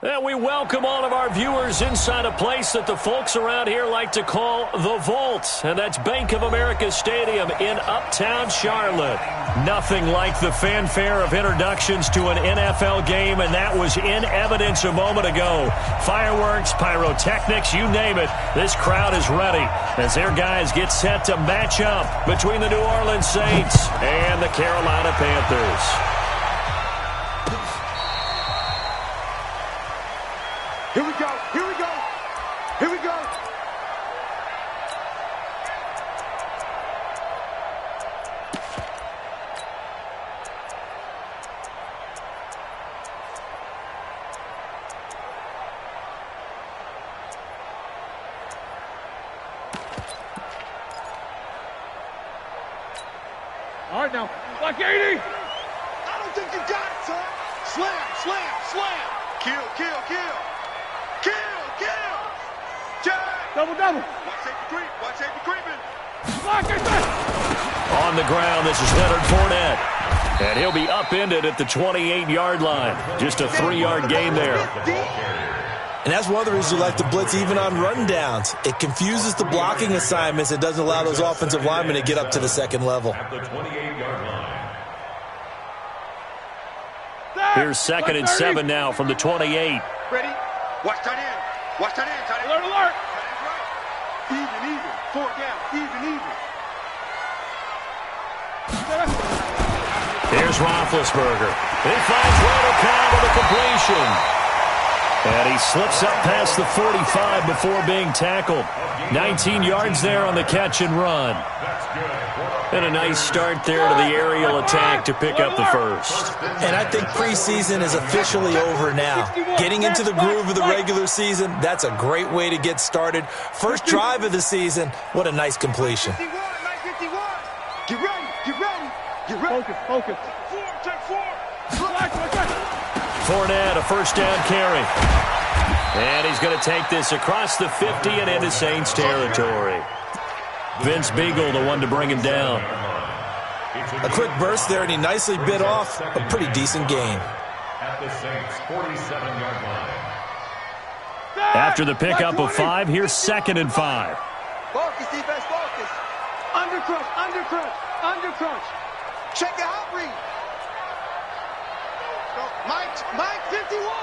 And we welcome all of our viewers inside a place that the folks around here like to call the Vault. And that's Bank of America Stadium in Uptown Charlotte. Nothing like the fanfare of introductions to an NFL game, and that was in evidence a moment ago. Fireworks, pyrotechnics, you name it. This crowd is ready as their guys get set to match up between the New Orleans Saints and the Carolina Panthers. Here we go, here we go, here we go. All right now, like 80. I don't think you got it, son. Slam, slam, slam. Kill, kill, kill. Kill! Jack! Double! Watch safety creeping! On the ground, this is Leonard Fournette. And he'll be upended at the 28-yard line. Just a 3-yard gain there. And that's one of the reasons you like to blitz even on rundowns. It confuses the blocking assignments. It doesn't allow those offensive linemen to get up to the second level. Here's 2nd and 7 now from the 28. Ready? Watch tight end. Watch tight end. Tight end. Alert, alert. Tight end right. Even. 4 down. Even. Here's Roethlisberger. He finds Randall Cobb with a completion. And he slips up past the 45 before being tackled. 19 yards there on the catch and run. And a nice start there to the aerial attack to pick up the first. And I think preseason is officially over now. Getting into the groove of the regular season, that's a great way to get started. First drive of the season, what a nice completion. Get ready. Focus. Check 4. Fournette, a first down carry. And he's going to take this across the 50 and into Saints territory. Vince Beagle, the one to bring him down. A quick burst there, and he nicely bit off a pretty decent gain. At the Saints' 47-yard line. After the pickup of 5, here's 2nd and 5. Focus, defense, focus. Under crunch. Check the out read. Mike 51.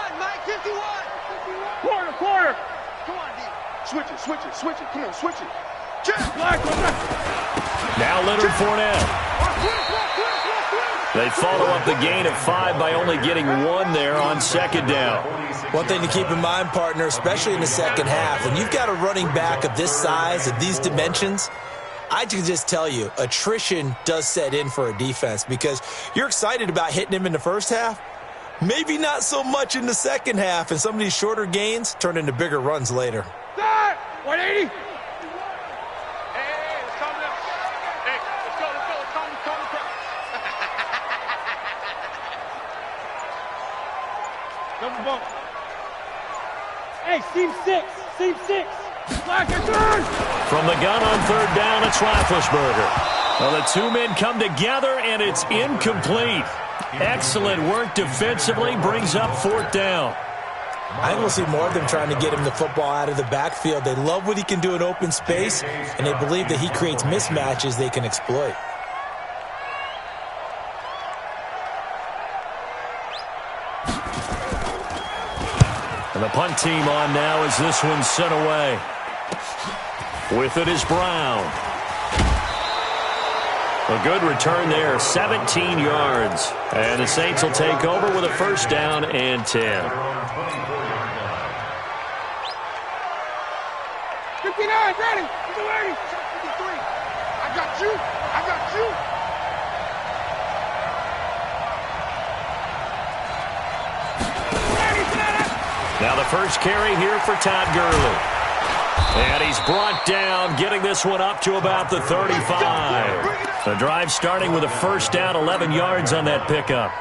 Quarter. Come on, D. Switch it. Come on, switch it. Now Leonard Fournette. They follow up the gain of 5 by only getting 1 there on 2nd down. One thing to keep in mind, partner, especially in the second half, when you've got a running back of this size, of these dimensions, I can just tell you, attrition does set in for a defense because you're excited about hitting him in the first half. Maybe not so much in the second half, and some of these shorter gains turn into bigger runs later. 180. Double bump. Hey, seam 6. Black and turn. From the gun on 3rd down, it's Roethlisberger. Well, the 2 men come together, and it's incomplete. Excellent work defensively, brings up 4th down. I think we'll see more of them trying to get him the football out of the backfield. They love what he can do in open space, and they believe that he creates mismatches they can exploit. And the punt team on now as this one's sent away. With it is Brown. A good return there, 17 yards. And the Saints will take over with a first down and 10. 59, ready. 53. I got you. Now the first carry here for Todd Gurley. And he's brought down, getting this one up to about the 35. The drive starting with a first down, 11 yards on that pickup.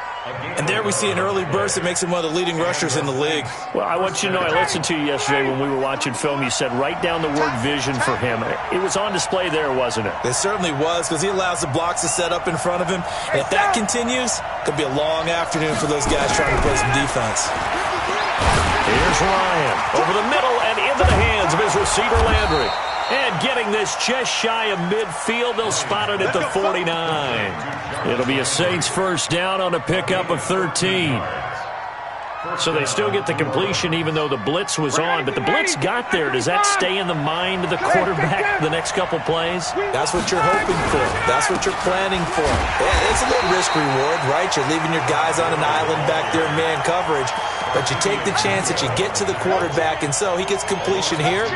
And there we see an early burst that makes him one of the leading rushers in the league. Well, I want you to know, I listened to you yesterday when we were watching film. You said write down the word vision for him. It was on display there, wasn't it? It certainly was, because he allows the blocks to set up in front of him. And if that continues, it could be a long afternoon for those guys trying to play some defense. Here's Ryan over the middle and into the hands of his receiver, Landry. And getting this just shy of midfield, they'll spot it at the 49. It'll be a Saints first down on a pickup of 13. So they still get the completion even though the blitz was on. But the blitz got there. Does that stay in the mind of the quarterback the next couple plays? That's what you're hoping for. That's what you're planning for. It's a little risk-reward, right? You're leaving your guys on an island back there in man coverage. But you take the chance that you get to the quarterback, and so he gets completion here.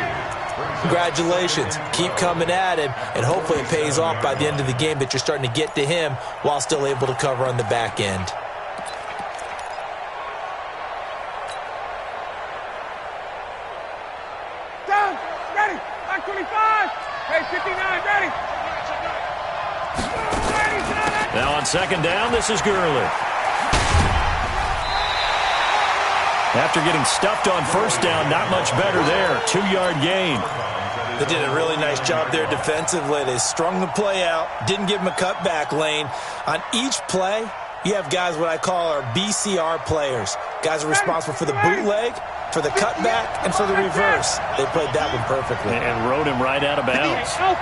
Congratulations. Keep coming at him, and hopefully it pays off by the end of the game that you're starting to get to him while still able to cover on the back end. Now on second down, this is Gurley. After getting stuffed on first down, not much better there. 2-yard gain. They did a really nice job there defensively. They strung the play out, didn't give him a cutback lane. On each play, you have guys what I call our BCR players. Guys are responsible for the bootleg, for the cutback, and for the reverse. They played that one perfectly. And rode him right out of bounds. Hey,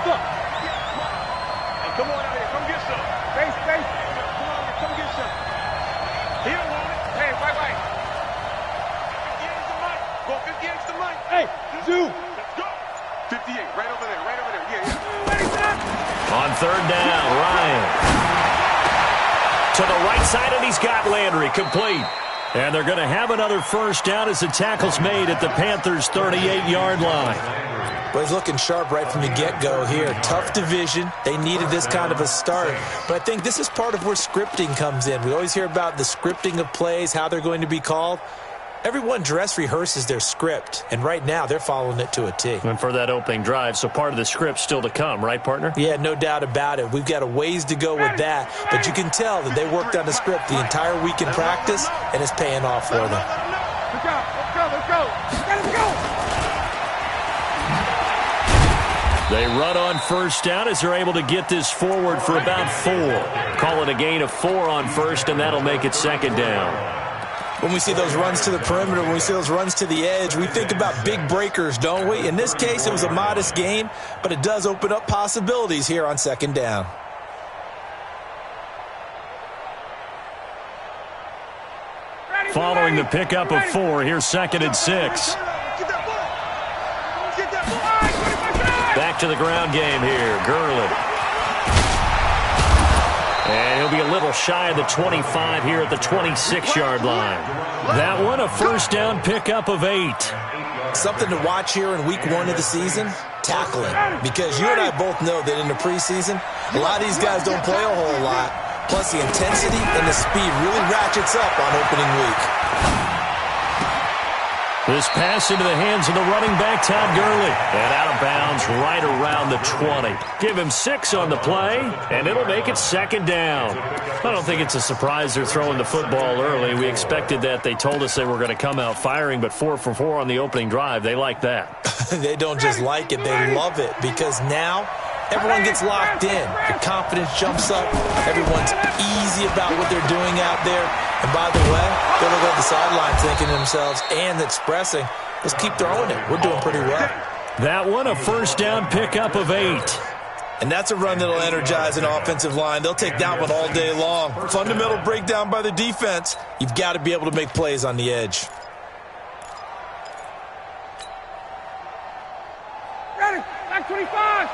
come on out here. Come get some. Face. Come on here. Come get some. He don't want it. Hey, right. 58's the mic. Go 58's the mic. Hey, Zoo. Let's go. 58, right over there. Yeah. On third down, Ryan. To the right side, and he's got Landry complete. And they're going to have another first down as the tackle's made at the Panthers' 38-yard line. Well, he's looking sharp right from the get-go here. Tough division. They needed this kind of a start. But I think this is part of where scripting comes in. We always hear about the scripting of plays, how they're going to be called. Everyone dress rehearses their script, and right now they're following it to a T. And for that opening drive, so part of the script still to come, right, partner? Yeah, no doubt about it. We've got a ways to go with that, but you can tell that they worked on the script the entire week in practice, and it's paying off for them. Let's go. They run on first down as they're able to get this forward for about 4. Call it a gain of 4 on first, and that'll make it second down. When we see those runs to the perimeter, when we see those runs to the edge, we think about big breakers, don't we? In this case, it was a modest gain, but it does open up possibilities here on second down. Following the pickup of 4, here's 2nd and 6. Back to the ground game here, Gurley. And he'll be a little shy of the 25 here at the 26-yard line. That one, a first down pickup of 8. Something to watch here in week 1 of the season, tackling. Because you and I both know that in the preseason, a lot of these guys don't play a whole lot. Plus, the intensity and the speed really ratchets up on opening week. This pass into the hands of the running back, Todd Gurley. And out of bounds right around the 20. Give him 6 on the play, and it'll make it second down. I don't think it's a surprise they're throwing the football early. We expected that. They told us they were going to come out firing, but 4 for 4 on the opening drive. They like that. They don't just like it. They love it because now everyone gets locked in. The confidence jumps up. Everyone's easy about what they're doing out there. And by the way, they're looking at the sideline thinking to themselves and expressing, let's keep throwing it. We're doing pretty well. That one, a first down pickup of 8. And that's a run that'll energize an offensive line. They'll take that one all day long. Fundamental breakdown by the defense. You've got to be able to make plays on the edge. Ready, back 25. Oh,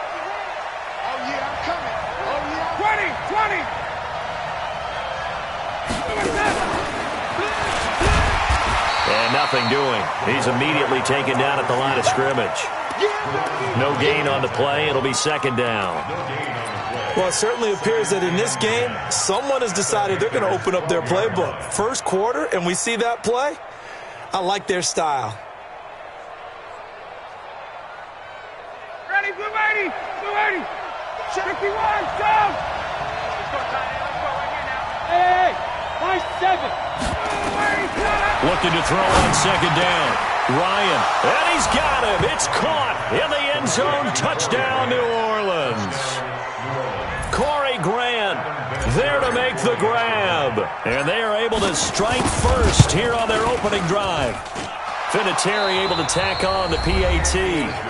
yeah, I'm coming. Oh, yeah. 20. And nothing doing. He's immediately taken down at the line of scrimmage. No gain on the play. It'll be second down. Well, it certainly appears that in this game, someone has decided they're going to open up their playbook. First quarter, and we see that play. I like their style. Ready, blue 80. 51, go! Let's go, Tiny. Let's go right here now. Hey, nice 7. Looking to throw on second down. Ryan, and he's got him. It's caught in the end zone. Touchdown, New Orleans. Corey Grant there to make the grab. And they are able to strike first here on their opening drive. Vinatieri able to tack on the PAT.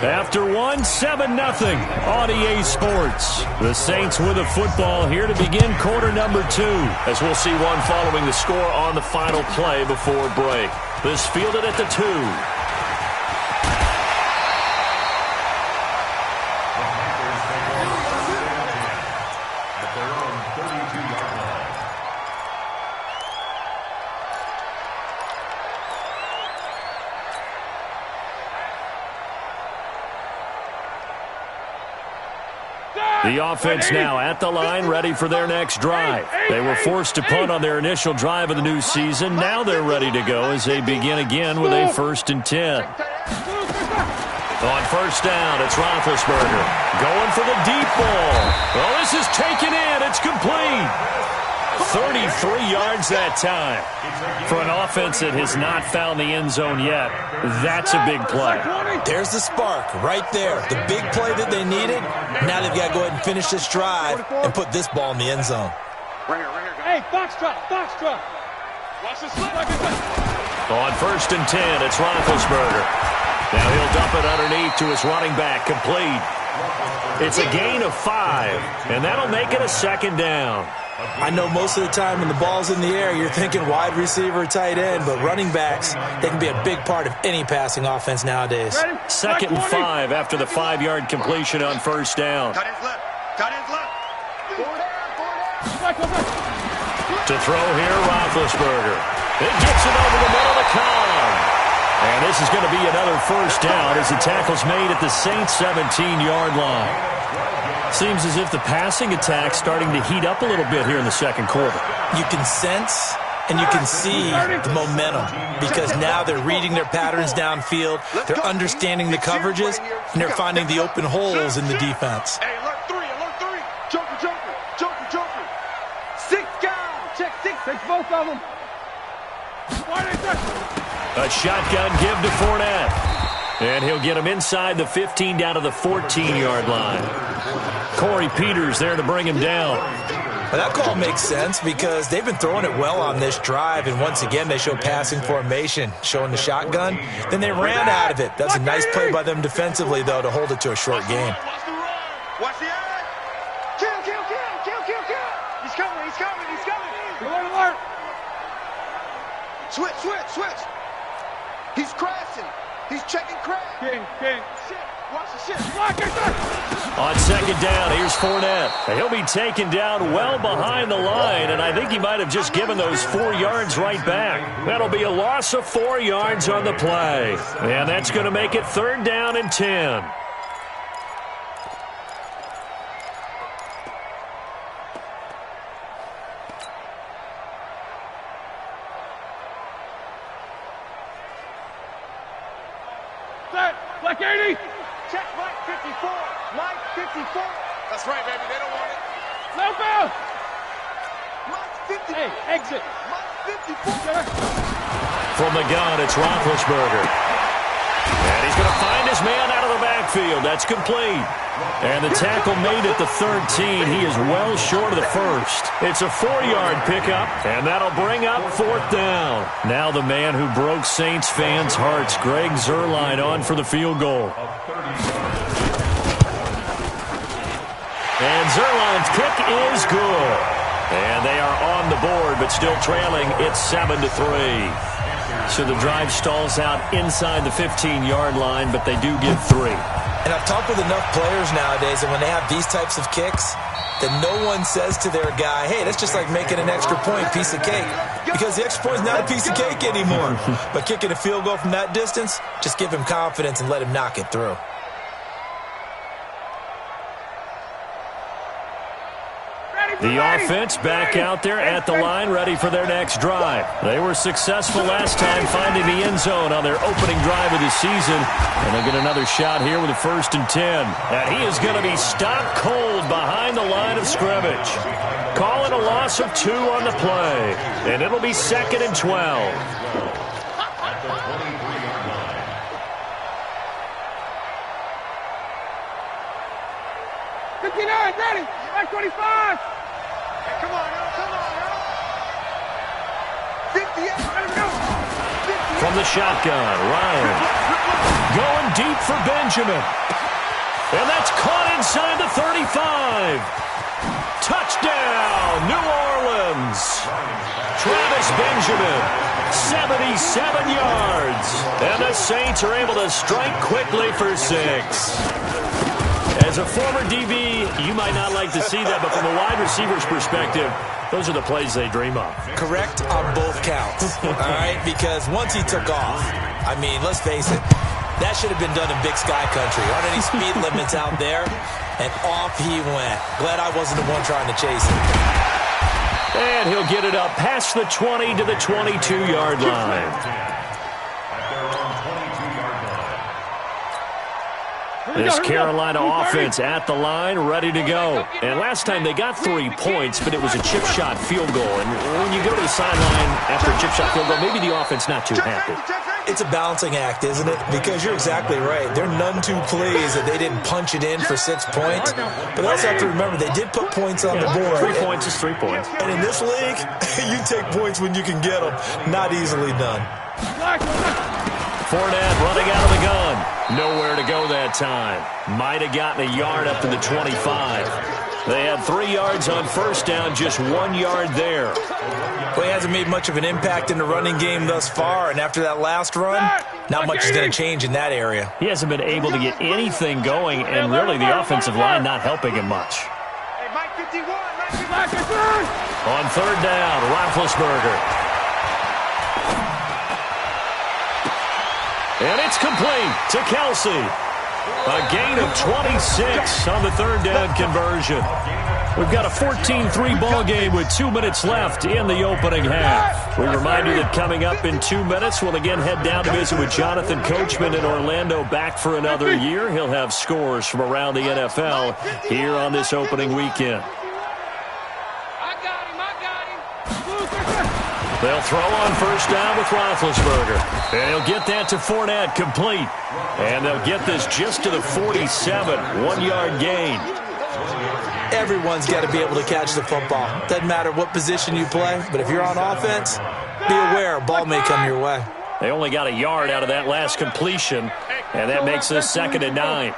After one, 7-0 on EA Sports. The Saints with a football here to begin quarter number 2. As we'll see one following the score on the final play before break. This fielded at the 2. The offense now at the line, ready for their next drive. They were forced to punt on their initial drive of the new season. Now they're ready to go as they begin again with a 1st and 10. On first down, it's Roethlisberger. Going for the deep ball. Well, this is taken in. It's complete. 33 yards that time. For an offense that has not found the end zone yet, that's a big play. There's the spark right there. The big play that they needed. Now they've got to go ahead and finish this drive and put this ball in the end zone. Right here. Hey, box drop. Watch this slip. On 1st and 10, it's Roethlisberger. Now he'll dump it underneath to his running back, complete. It's a gain of 5, and that'll make it a 2nd down. I know most of the time when the ball's in the air, you're thinking wide receiver, tight end, but running backs, they can be a big part of any passing offense nowadays. 2nd and 5 after the 5-yard completion on first down. Cut his left. To throw here, Roethlisberger. It gets it over the middle of the column. And this is going to be another first down as the tackle's made at the Saints' 17-yard line. Seems as if the passing attack's starting to heat up a little bit here in the second quarter. You can sense and you can see the momentum because now they're reading their patterns downfield, they're understanding the coverages, and they're finding the open holes in the defense. Hey, alert 3. Joker. 6 down. Check 6. Take both of them. A shotgun give to Fournette. And he'll get him inside the 15 down to the 14-yard line. Corey Peters there to bring him down. Well, that call makes sense because they've been throwing it well on this drive, and once again they show passing formation, showing the shotgun. Then they ran out of it. That's a nice play by them defensively, though, to hold it to a short game. Watch the eye. Kill. He's coming. Alert. Switch. He's crashing. He's checking crash. King. Shit. Watch the shit. On 2nd down, here's Fournette. He'll be taken down well behind the line, and I think he might have just given those 4 yards right back. That'll be a loss of 4 yards on the play. And that's going to make it 3rd down and 10. Black 80. Check Mike 54. Mike 54. That's right, baby. They don't want it. No foul. Mike 54. Hey, exit. Mike 54. From the gun, it's Roethlisberger. And he's going to find his man out of the backfield. That's complete. And the tackle made at the 13. He is well short of the first. It's a 4-yard pickup, and that'll bring up 4th down. Now the man who broke Saints fans' hearts, Greg Zuerlein, on for the field goal. And Zuerlein's kick is good. And they are on the board, but still trailing. It's 7-3. So the drive stalls out inside the 15-yard line, but they do get 3. And I've talked with enough players nowadays that when they have these types of kicks, that no one says to their guy, hey, that's just like making an extra point, piece of cake. Because the extra point is not a piece of cake anymore. But kicking a field goal from that distance, just give him confidence and let him knock it through. The offense back out there at the line, ready for their next drive. They were successful last time finding the end zone on their opening drive of the season. And they'll get another shot here with a 1st and 10. And he is going to be stopped cold behind the line of scrimmage. Call it a loss of 2 on the play. And it'll be 2nd and 12. 59, ready. 25. Hey, come on, 58, let him go. from the shotgun. Ryan going deep for Benjamin. And that's caught inside the 35. Touchdown, New Orleans. Travis Benjamin, 77 yards. And the Saints are able to strike quickly for 6. As a former DB, you might not like to see that, but from a wide receiver's perspective, those are the plays they dream of. Correct on both counts, all right? Because once he took off, I mean, let's face it, that should have been done in Big Sky Country. Aren't any speed limits out there? And off he went. Glad I wasn't the one trying to chase him. And he'll get it up past the 20 to the 22-yard line. This Carolina offense at the line, ready to go. And last time they got 3 points, but it was a chip shot field goal. And when you go to the sideline after a chip shot field goal, maybe the offense not too happy. It's a balancing act, isn't it? Because you're exactly right. They're none too pleased that they didn't punch it in for 6 points. But they also have to remember they did put points on the board. 3 points is 3 points. And in this league, you take points when you can get them. Not easily done. Fournette running out of the gun. Nowhere to go that time. Might have gotten a yard up to the 25. They had 3 yards on first down, just 1 yard there. Well, he hasn't made much of an impact in the running game thus far, and after that last run, not much is going to change in that area. He hasn't been able to get anything going, and really the offensive line not helping him much. On third down, Roethlisberger. And it's complete to Kelsey. A gain of 26 on the third down conversion. We've got a 14-3 ball game with 2 minutes left in the opening half. We remind you that coming up in 2 minutes, we'll again head down to visit with Jonathan Coachman in Orlando, back for another year. He'll have scores from around the NFL here on this opening weekend. They'll throw on first down with Roethlisberger. And he'll get that to Fournette, complete. And they'll get this just to the 47, 1 yard gain. Everyone's got to be able to catch the football. Doesn't matter what position you play, but if you're on offense, be aware a ball may come your way. They only got a yard out of that last completion, and that makes this 2nd and 9.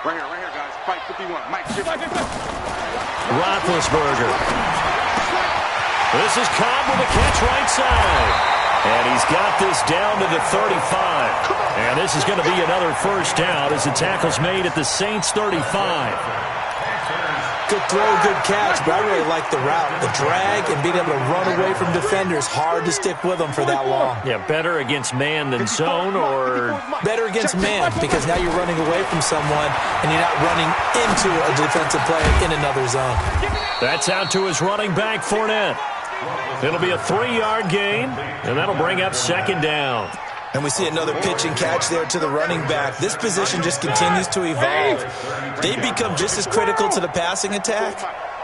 Right here, guys. Fight 51. Mike, Roethlisberger. This is Cobb with a catch right side. And he's got this down to the 35. And this is going to be another first down as the tackle's made at the Saints 35. Good throw, good catch, but I really like the route. The drag and being able to run away from defenders, hard to stick with them for that long. Yeah, better against man than zone, or better against man, because now you're running away from someone and you're not running into a defensive player in another zone. That's out to his running back, Fournette. It'll be a 3-yard gain, and that'll bring up 2nd down. And we see another pitch and catch there to the running back. This position just continues to evolve. They become just as critical to the passing attack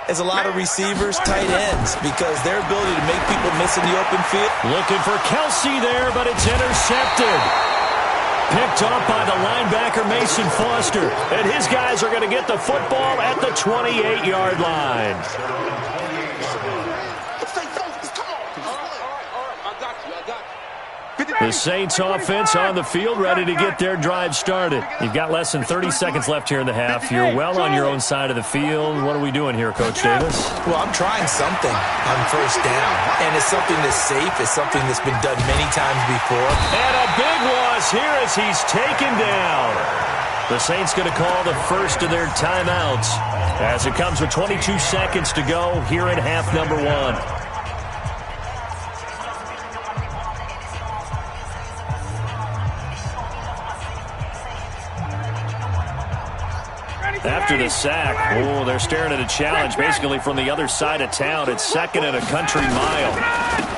as a lot of receivers, tight ends, because their ability to make people miss in the open field. Looking for Kelsey there, but it's intercepted. Picked up by the linebacker, Mason Foster. And his guys are going to get the football at the 28-yard line. The Saints offense on the field, ready to get their drive started. You've got less than 30 seconds left here in the half. You're well on your own side of the field. What are we doing here, Coach Davis? Well, I'm trying something on first down, and it's something that's safe. It's something that's been done many times before. And a big loss here as he's taken down. The Saints going to call the first of their timeouts as it comes with 22 seconds to go here in half number 1. After the sack, they're staring at a challenge basically from the other side of town. It's 2nd and a country mile.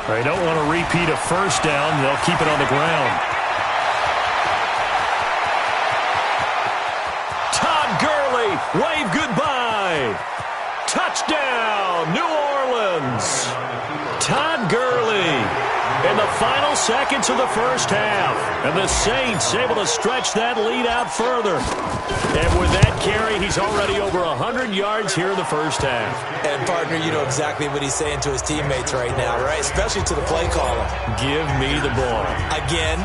They don't want to repeat a first down. They'll keep it on the ground. Todd Gurley, wave goodbye. Touchdown, New Orleans. Todd Gurley. And the final seconds of the first half. And the Saints able to stretch that lead out further. And with that carry, he's already over 100 yards here in the first half. And, partner, you know exactly what he's saying to his teammates right now, right? Especially to the play caller. Give me the ball. Again,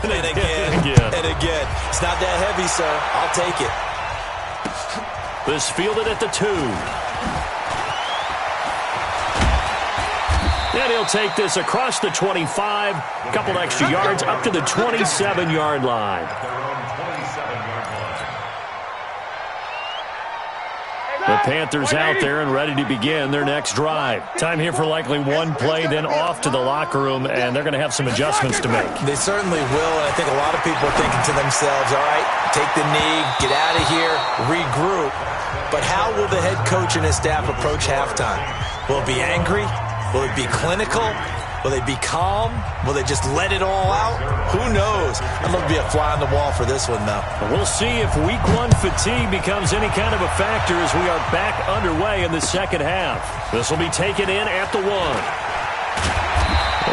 and again, and again. It's not that heavy, sir. I'll take it. This fielded at the 2. And he'll take this across the 25, a couple extra yards up to the 27-yard line. The Panthers out there and ready to begin their next drive. Time here for likely one play, then off to the locker room, and they're going to have some adjustments to make. They certainly will, and I think a lot of people are thinking to themselves, all right, take the knee, get out of here, regroup. But how will the head coach and his staff approach halftime? Will it be angry? Will it be clinical? Will they be calm? Will they just let it all out? Who knows? I'd love to be a fly on the wall for this one, though. We'll see if week one fatigue becomes any kind of a factor as we are back underway in the second half. This will be taken in at the 1.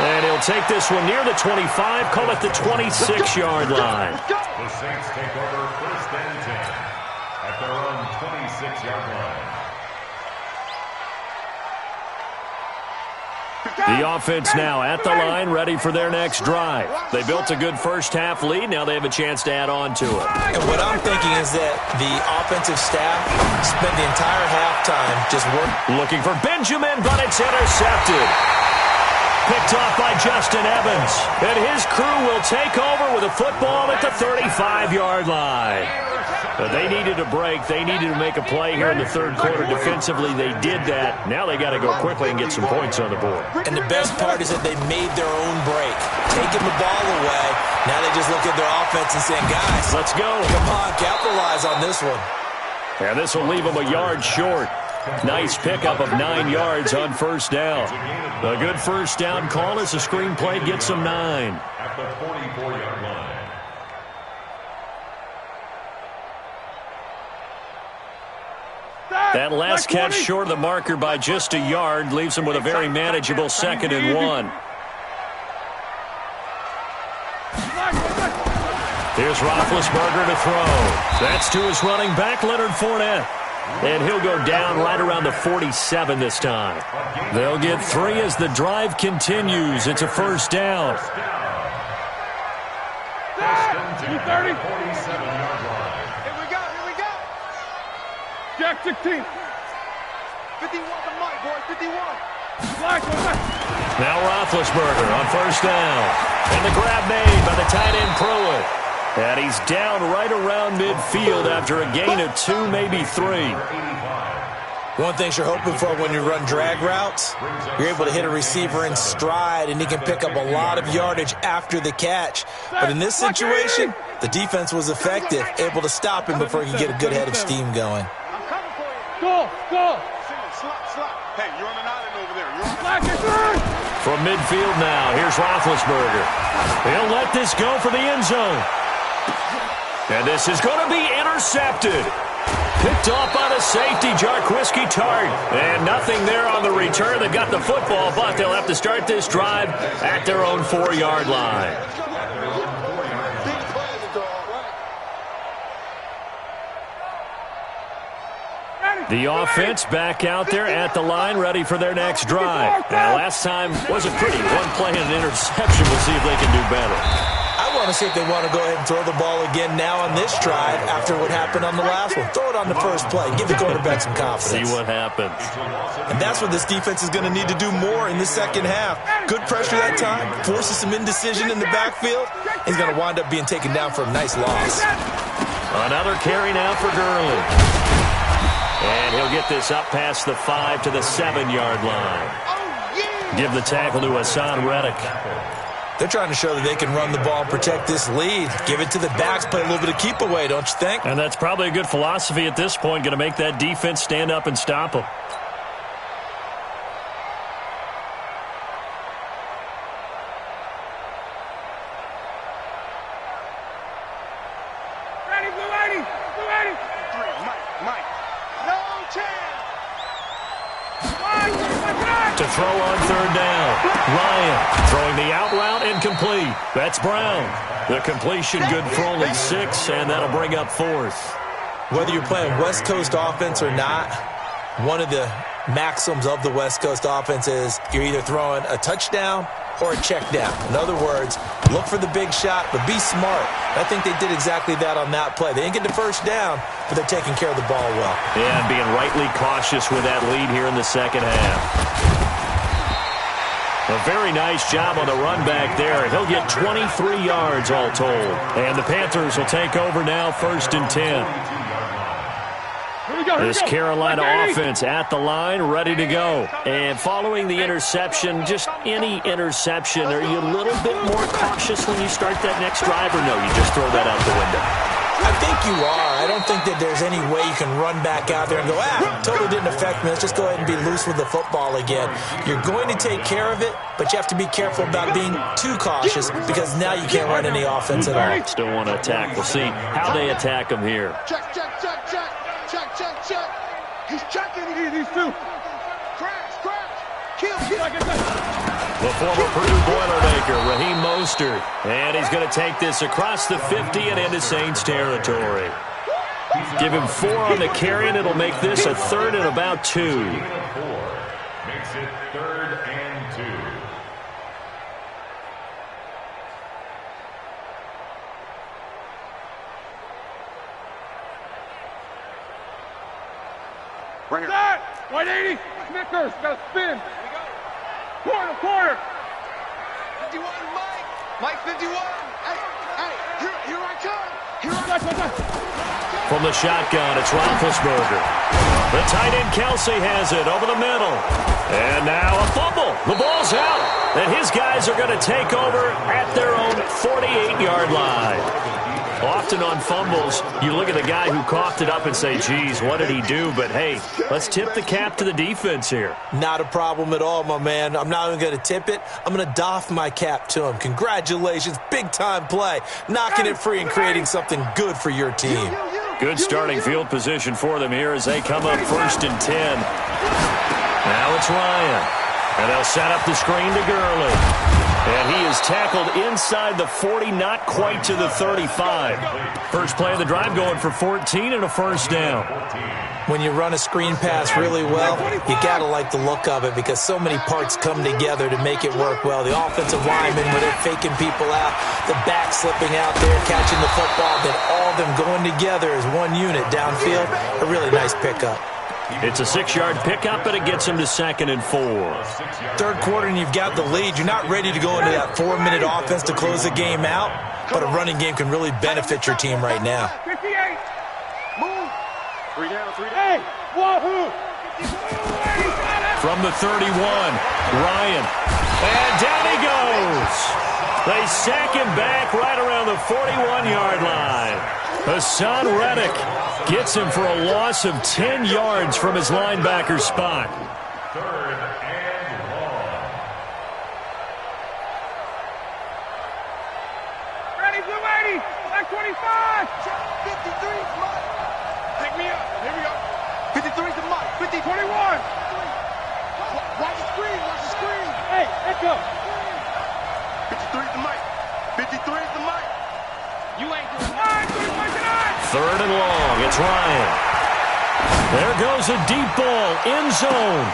And he'll take this one near the 25, call it the 26-yard line. The Saints take over first and 10 at their own 26-yard line. The offense now at the line, ready for their next drive. They built a good first-half lead. Now they have a chance to add on to it. And what I'm thinking is that the offensive staff spent the entire halftime just looking for Benjamin, but it's intercepted. Picked off by Justin Evans. And his crew will take over with a football at the 35-yard line. They needed a break. They needed to make a play here in the third quarter. Defensively, they did that. Now they got to go quickly and get some points on the board. And the best part is that they made their own break, taking the ball away. Now they just look at their offense and saying, guys, let's go. Come on, capitalize on this one. And this will leave them a yard short. Nice pickup of 9 yards on first down. A good first down call as the screenplay gets them 9. At the 44-yard line. That last catch short of the marker by just a yard leaves him with a very manageable 2nd and 1. Here's Roethlisberger to throw. That's to his running back, Leonard Fournette. And he'll go down right around the 47 this time. They'll get 3 as the drive continues. It's a first down. First and 10 at the 47-yard line. Here we go. Jack 16. 51 to Mike, boys, 51. Now Roethlisberger on first down. And the grab made by the tight end Pruitt. And he's down right around midfield after a gain of 2, maybe 3. One thing you're hoping for when you run drag routes, you're able to hit a receiver in stride, and he can pick up a lot of yardage after the catch. But in this situation, the defense was effective, able to stop him before he could get a good head of steam going. I'm coming for you. Go. Slot. Hey, you're on an island over there. You're on From midfield now, here's Roethlisberger. He'll let this go for the end zone. And this is going to be intercepted. Picked off by the safety, Jarquiski Tart. And nothing there on the return. They got the football, but they'll have to start this drive at their own 4-yard line. The offense back out there at the line, ready for their next drive. Now, last time wasn't pretty. One play and an interception. We'll see if they can do better. I want to see if they want to go ahead and throw the ball again now on this drive after what happened on the last one. Throw it on the first play. Give the quarterback some confidence. See what happens. And that's what this defense is going to need to do more in the second half. Good pressure that time. Forces some indecision in the backfield. He's going to wind up being taken down for a nice loss. Another carry now for Gurley. And he'll get this up past the 5 to the 7-yard line. Give the tackle to Hassan Reddick. They're trying to show that they can run the ball and protect this lead. Give it to the backs, play a little bit of keep away, don't you think? And that's probably a good philosophy at this point, going to make that defense stand up and stop them. Blue 80. Mike. No chance. Mike. To throw on third down. Ryan throwing the out route incomplete. That's Brown. The completion good for only 6, and that'll bring up 4th. Whether you're playing West Coast offense or not, one of the maxims of the West Coast offense is you're either throwing a touchdown or a check down. In other words, look for the big shot, but be smart. I think they did exactly that on that play. They didn't get the first down, but they're taking care of the ball well. Yeah, and being rightly cautious with that lead here in the second half. A very nice job on the run back there. He'll get 23 yards all told. And the Panthers will take over now, 1st and 10. This Carolina offense at the line, ready to go. And following the interception, just any interception, are you a little bit more cautious when you start that next drive, or no, you just throw that out the window? I think you are. I don't think that there's any way you can run back out there and go, totally didn't affect me. Let's just go ahead and be loose with the football again. You're going to take care of it, but you have to be careful about being too cautious because now you can't run any offense at all. Still want to attack. We'll see how they attack him here. Check, check, check, check. Check, check, check. He's checking. He's two. Crash, crash. Kill. The former Purdue Boilermaker, Raheem Mostert. And he's going to take this across the 50 and into Saints territory. Give him 4 on the carry, and it'll make this a 3rd and about 2. Makes it 3rd and 2. Right here. That! 180! Snickers! Got to spin! Quarter! 51, Mike! Mike 51! Hey, here I come! From the shotgun, it's Roethlisberger. The tight end Kelsey has it over the middle. And now a fumble. The ball's out. And his guys are going to take over at their own 48-yard line. Often on fumbles, you look at the guy who coughed it up and say, geez, what did he do? But, hey, let's tip the cap to the defense here. Not a problem at all, my man. I'm not even going to tip it. I'm going to doff my cap to him. Congratulations. Big-time play. Knocking it free and creating something good for your team. Good starting field position for them here as they come up 1st and 10. Now it's Ryan. And they'll set up the screen to Gurley. And he is tackled inside the 40, not quite to the 35. First play of the drive going for 14 and a 1st down. When you run a screen pass really well, you got to like the look of it because so many parts come together to make it work well. The offensive linemen, where they're faking people out, the back slipping out there, catching the football, then all of them going together as one unit downfield. A really nice pickup. It's a 6-yard pickup, but it gets him to 2nd and 4. Third quarter, and you've got the lead. You're not ready to go into that 4-minute offense to close the game out, but a running game can really benefit your team right now. 58! Move! 3 down. Hey! Wahoo! From the 31, Ryan. And down he goes. They sack him back right around the 41-yard line. Hassan Reddick gets him for a loss of 10 yards from his linebacker spot. 3rd and long. Ready, Blue 80! Back 25! 53, Mike! Pick me up. Here we go. 53's the Mike. 50, 21! Watch the screen. Hey, echo! 53's the Mike. 53's the Mike. You ain't doing mine! 3rd and long. It's Ryan. There goes a deep ball. End zone.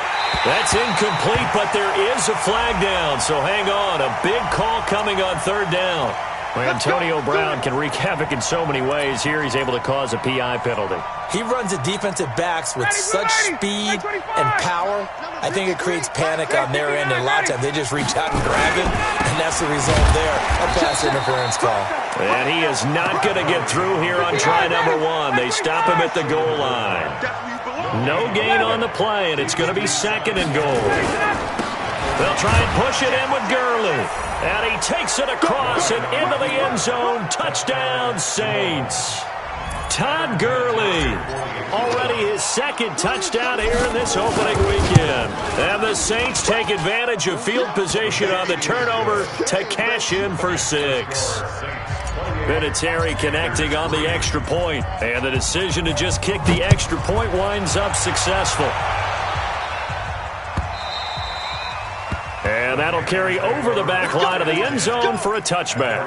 That's incomplete, but there is a flag down, so hang on. A big call coming on 3rd down. Antonio Brown can wreak havoc in so many ways. Here he's able to cause a PI penalty. He runs the defensive backs with such speed and power. I think it creates panic on their end, and a lot of times they just reach out and grab him, and that's the result there, a pass interference call. And he is not going to get through here on try number 1. They stop him at the goal line. No gain on the play, and it's going to be 2nd and goal. They'll try and push it in with Gurley. And he takes it across and into the end zone. Touchdown, Saints. Todd Gurley, already his 2nd touchdown here in this opening weekend. And the Saints take advantage of field position on the turnover to cash in for 6. Vinatieri connecting on the extra point. And the decision to just kick the extra point winds up successful. And that'll carry over the back line of the end zone for a touchback.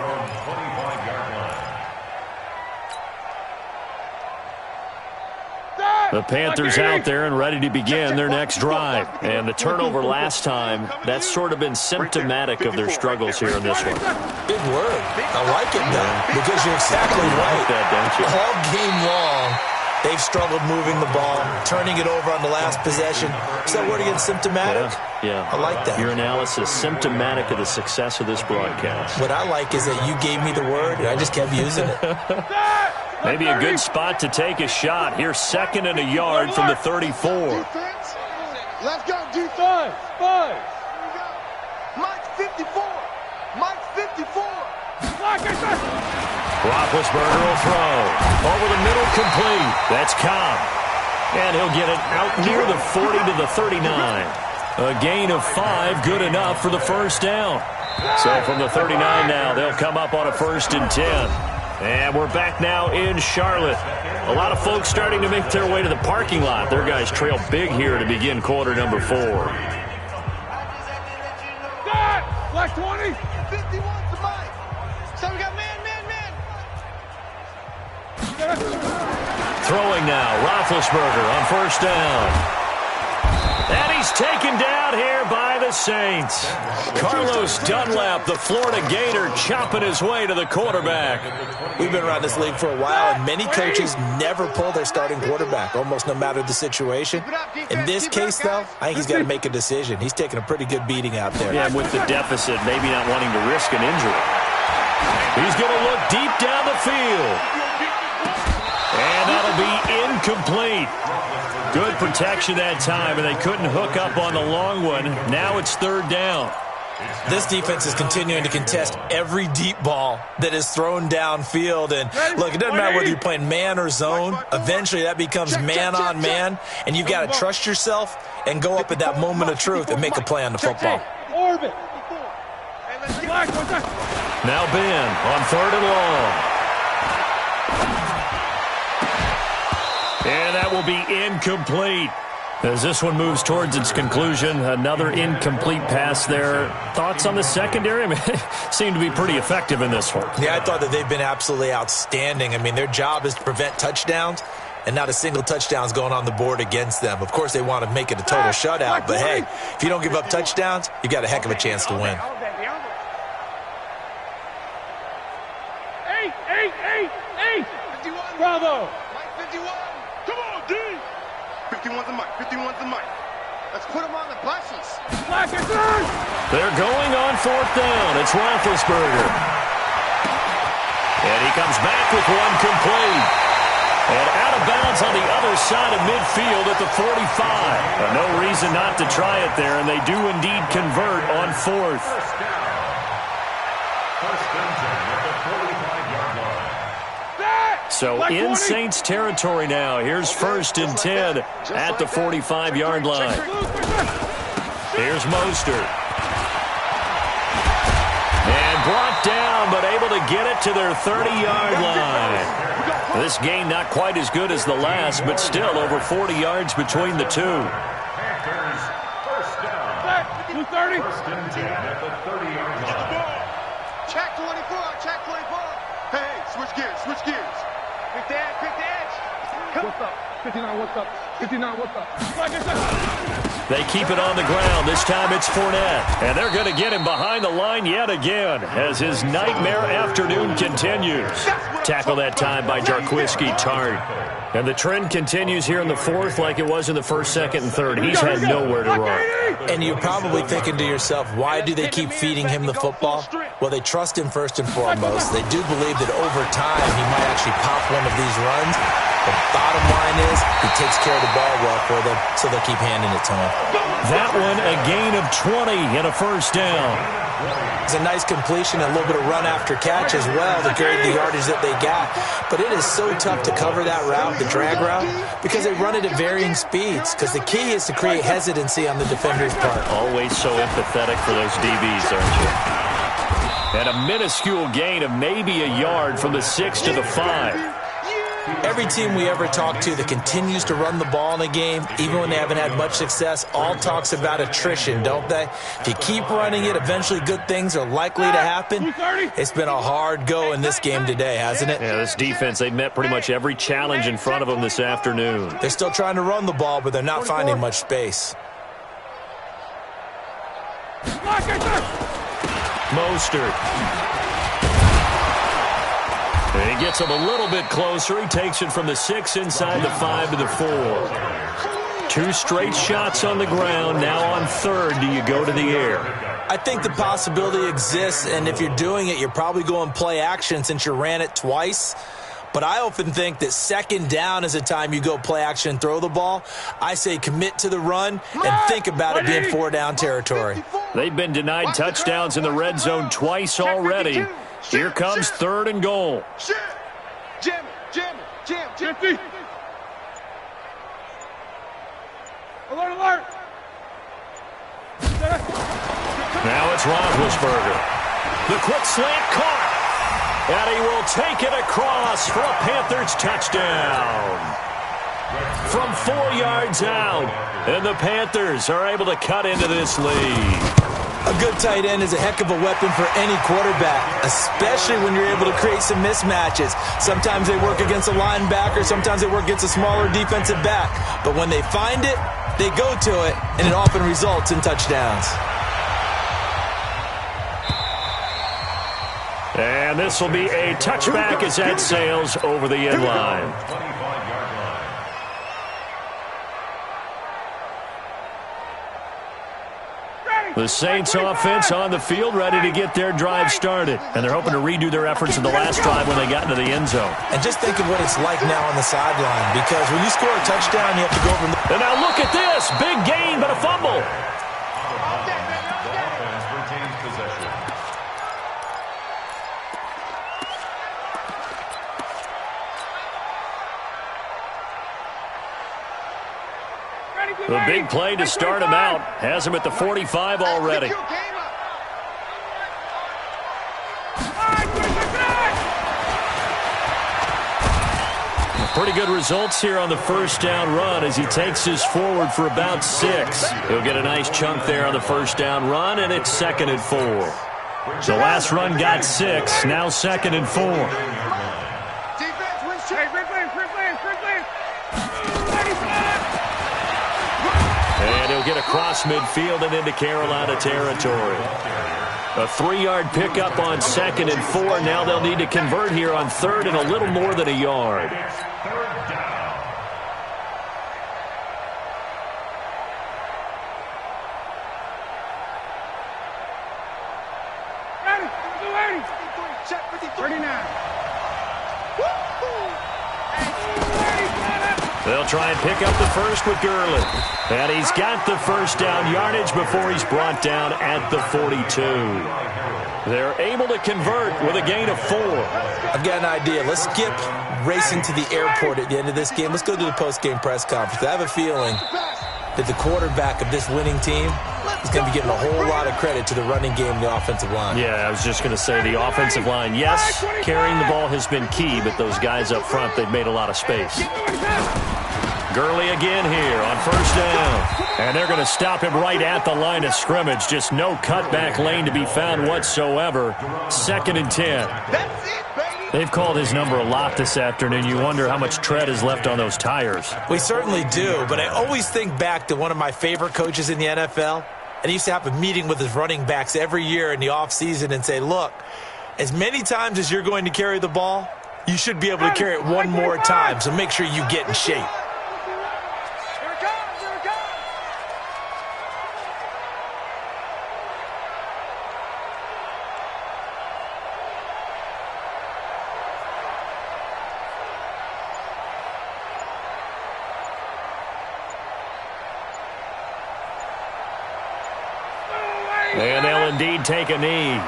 The Panthers out there and ready to begin their next drive. And the turnover last time, that's sort of been symptomatic of their struggles here in this one. Big word. I like it, though, because you're exactly right. That, don't you? All game long, they've struggled moving the ball, turning it over on the last possession. Is that word again, symptomatic? Yeah. I like that. Your analysis, symptomatic of the success of this broadcast. What I like is that you gave me the word, and I just kept using it. Maybe a good spot to take a shot. Here's 2nd and a yard from the 34. Let's go, defense. Mike 54. Mike 54. Roethlisberger will throw. Over the middle, complete. That's Cobb. And he'll get it out near the 40 to the 39. A gain of 5, good enough for the first down. So from the 39 now, they'll come up on a 1st and 10. And we're back now in Charlotte. A lot of folks starting to make their way to the parking lot. Their guys trail big here to begin quarter number 4. Black 20. 51 to Mike. So we got man. Throwing now, Roethlisberger on 1st down. And he's taken down here by the Saints. Carlos Dunlap, the Florida Gator, chopping his way to the quarterback. We've been around this league for a while, and many coaches never pull their starting quarterback, almost no matter the situation. In this case, though, I think he's got to make a decision. He's taking a pretty good beating out there. Yeah, with the deficit, maybe not wanting to risk an injury. He's going to look deep down the field. And that'll be incomplete. Good protection that time, and they couldn't hook up on the long one. Now it's 3rd down. This defense is continuing to contest every deep ball that is thrown downfield. And, look, it doesn't matter whether you're playing man or zone. Eventually that becomes man on man, and you've got to trust yourself and go up at that moment of truth and make a play on the football. Now Ben on 3rd and long. And that will be incomplete. As this one moves towards its conclusion, another incomplete pass there. Thoughts on the secondary? I mean, seem to be pretty effective in this one. Yeah, I thought that they've been absolutely outstanding. I mean, their job is to prevent touchdowns, and not a single touchdown's going on the board against them. Of course, they want to make it a total shutout, but hey, if you don't give up touchdowns, you've got a heck of a chance to win. Eight. Bravo. Mike 51. Come on, D. 51's the Mike. 51's the Mike. Let's put him on the buses. They're going on 4th down. It's Roethlisberger. And he comes back with one complete. And out of bounds on the other side of midfield at the 45. No reason not to try it there, and they do indeed convert on 4th. First and 10 at the 45-yard line. So in Saints territory now. Here's 1st and 10 at the 45-yard line. Here's Mostert. And brought down, but able to get it to their 30-yard line. This gain not quite as good as the last, but still over 40 yards between the two. Panthers, first down. 230. First and 10 at the 30-yard line. Check 24. Check 24. Hey, switch gears. Pick the edge. What's up? 59, what's up? 59, what's up? They keep it on the ground. This time it's Fournette. And they're going to get him behind the line yet again as his nightmare afternoon continues. Tackle that time by Jarquiski Tart. And the trend continues here in the 4th like it was in the 1st, 2nd, and 3rd. He's had nowhere to run. And you're probably thinking to yourself, why do they keep feeding him the football? Well, they trust him first and foremost. They do believe that over time he might actually pop one of these runs. The bottom line is he takes care of the ball well for them, so they'll keep handing it to him. That one, a gain of 20 and a first down. It's a nice completion, a little bit of run after catch as well to carry the yardage that they got. But it is so tough to cover that route, the drag route, because they run it at varying speeds. Because the key is to create hesitancy on the defender's part. Always so empathetic for those DBs, aren't you? And a minuscule gain of maybe a yard from the 6 to the 5. Every team we ever talk to that continues to run the ball in a game, even when they haven't had much success, all talks about attrition, don't they? If you keep running it, eventually good things are likely to happen. It's been a hard go in this game today, hasn't it? Yeah, this defense, they've met pretty much every challenge in front of them this afternoon. They're still trying to run the ball, but they're not finding much space. Mostert. He gets him a little bit closer. He takes it from the 6 inside the 5 to the 4. 2 straight shots on the ground. Now on third, do you go to the air? I think the possibility exists, and if you're doing it, you're probably going play action since you ran it twice. But I often think that second down is a time you go play action and throw the ball. I say commit to the run and think about it being 4-down territory. They've been denied touchdowns in the red zone twice already. Here comes third and goal. Jam, jam, jam, jam. Alert, alert. Now it's Roethlisberger. The quick slant caught. And he will take it across for a Panthers touchdown. From 4 yards out. And the Panthers are able to cut into this lead. A good tight end is a heck of a weapon for any quarterback, especially when you're able to create some mismatches. Sometimes they work against a linebacker, sometimes they work against a smaller defensive back. But when they find it, they go to it, and it often results in touchdowns. And this will be a touchback as that sails over the end line. The Saints offense on the field, ready to get their drive started. And they're hoping to redo their efforts in the last drive when they got into the end zone. And just think of what it's like now on the sideline, because when you score a touchdown, you have to go over. And now look at this. Big gain, but a fumble. The offense retains possession. The big play to start him out has him at the 45 already. Pretty good results here on the first down run as he takes us forward for about 6. He'll get a nice chunk there on the first down run, and it's 2nd and 4. The last run got 6, now 2nd and 4. And he'll get across midfield and into Carolina territory. A 3-yard pickup on 2nd and 4. Now they'll need to convert here on 3rd and a little more than a yard. They'll try and pick up the first with Gurley. And he's got the first down yardage before he's brought down at the 42. They're able to convert with a gain of 4. I've got an idea. Let's skip racing to the airport at the end of this game. Let's go to the post-game press conference. I have a feeling that the quarterback of this winning team is going to be giving a whole lot of credit to the running game and the offensive line. Yeah, I was just going to say the offensive line, yes, carrying the ball has been key, but those guys up front, they've made a lot of space. Gurley again here on first down. And they're going to stop him right at the line of scrimmage. Just no cutback lane to be found whatsoever. 2nd and 10. They've called his number a lot this afternoon. You wonder how much tread is left on those tires. We certainly do, but I always think back to one of my favorite coaches in the NFL. And he used to have a meeting with his running backs every year in the offseason and say, look, as many times as you're going to carry the ball, you should be able to carry it one more time, so make sure you get in shape. And they'll indeed take a knee.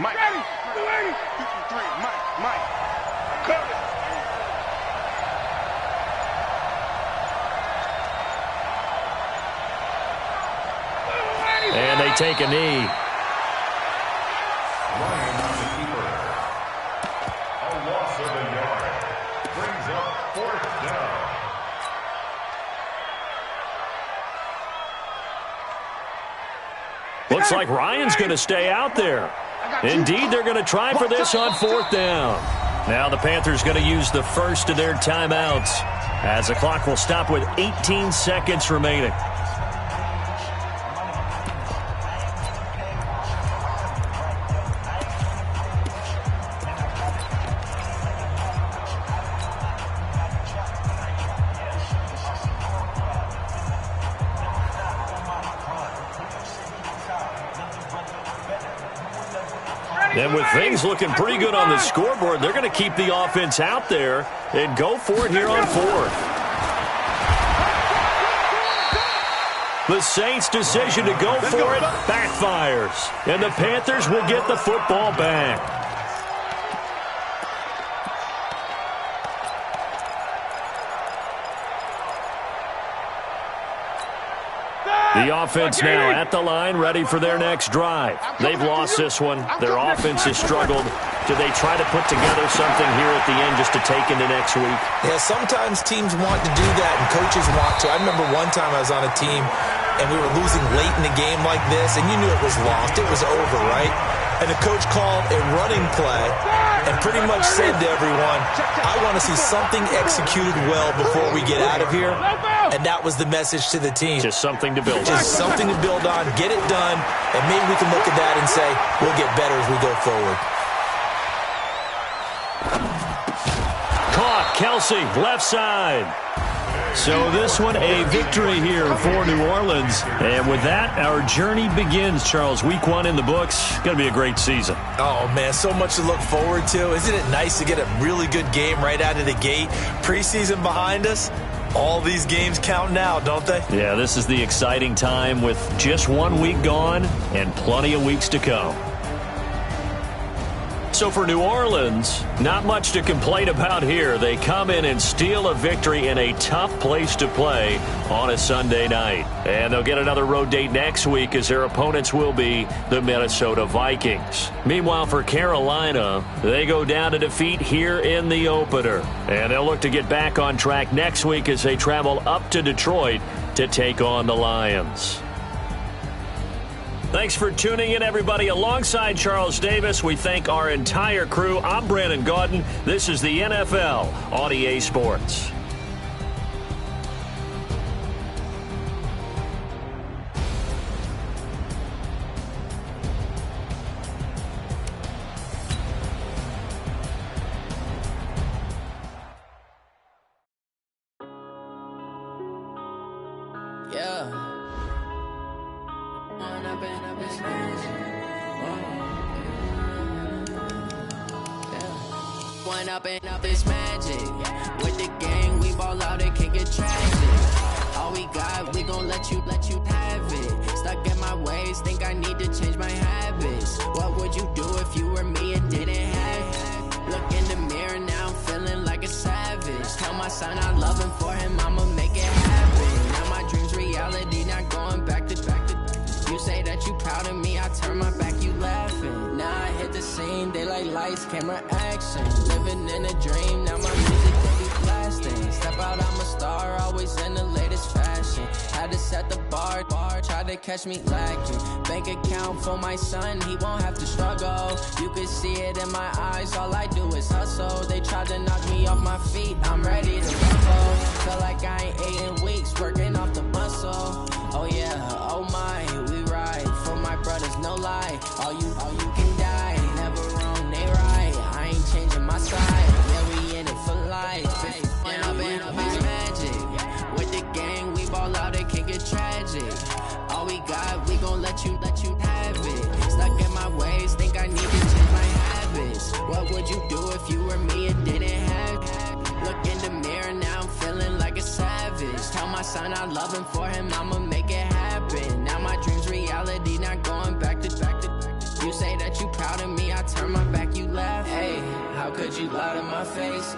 Mike. 53, Mike. Cover. And they take a knee. Ryan on the keeper. A loss of a yard. Brings up 4th down. Looks like Ryan's going to stay out there. Indeed, they're going to try for this on 4th down. Now the Panthers going to use the first of their timeouts as the clock will stop with 18 seconds remaining. And with things looking pretty good on the scoreboard, they're going to keep the offense out there and go for it here on 4th. The Saints' decision to go for it backfires, and the Panthers will get the football back. The offense now at the line, ready for their next drive. They've lost this one. Their offense has struggled. Do they try to put together something here at the end just to take into next week? Yeah, sometimes teams want to do that, and coaches want to. I remember one time I was on a team, and we were losing late in the game like this, and you knew it was lost. It was over, right? And the coach called a running play and pretty much said to everyone, I want to see something executed well before we get out of here. And that was the message to the team. Just something to build on. Just something to build on, get it done, and maybe we can look at that and say, we'll get better as we go forward. Caught, Kelsey, left side. So this one, a victory here for New Orleans. And with that, our journey begins, Charles. Week 1 in the books. Going to be a great season. Oh, man, so much to look forward to. Isn't it nice to get a really good game right out of the gate? Preseason behind us. All these games count now, don't they? Yeah, this is the exciting time with just 1 week gone and plenty of weeks to come. So for New Orleans, not much to complain about here. They come in and steal a victory in a tough place to play on a Sunday night. And they'll get another road date next week as their opponents will be the Minnesota Vikings. Meanwhile, for Carolina, they go down to defeat here in the opener. And they'll look to get back on track next week as they travel up to Detroit to take on the Lions. Thanks for tuning in, everybody. Alongside Charles Davis, we thank our entire crew. I'm Brandon Gaudin. This is the NFL on EA Sports. Up is magic. With the gang, we ball out, it can get tragic. All we got, we gon' let you have it. Stuck in my ways, think I need to change my habits. What would you do if you were me and didn't have it? Look in the mirror now, I'm feeling like a savage. Tell my son I love him, for him I'ma make it happen. Now my dream's reality, not going back to. You say that you proud of me, I turn my back, you laughing. Now I hit the scene, they like lights, camera, action. Living in a dream, now my music, they be blasting. Step out, I'm a star, always in the latest fashion. Had to set the bar, try to catch me lacking. Bank account for my son, he won't have to struggle. You can see it in my eyes, all I do is hustle. They tried to knock me off my feet, I'm ready to rumble. Feel like I ain't ate in weeks, working off the muscle. Oh yeah, oh my, we ride for my brothers, no lie. All you can die, never wrong, they right. I ain't changing my side, yeah, we in it for life. When up is magic. With the gang, we ball out, it can get tragic. All we got, we gon' let you have it. Stuck in my ways, think I need to change my habits. What would you do if you were me and didn't have it? Look in the mirror, now I'm feeling like a savage. Tell my son I love him, for him I'ma make it happen. Now my dream's reality, not going back to. You say that you proud of me, I turn my back, you laugh. Hey, how could you lie to my face?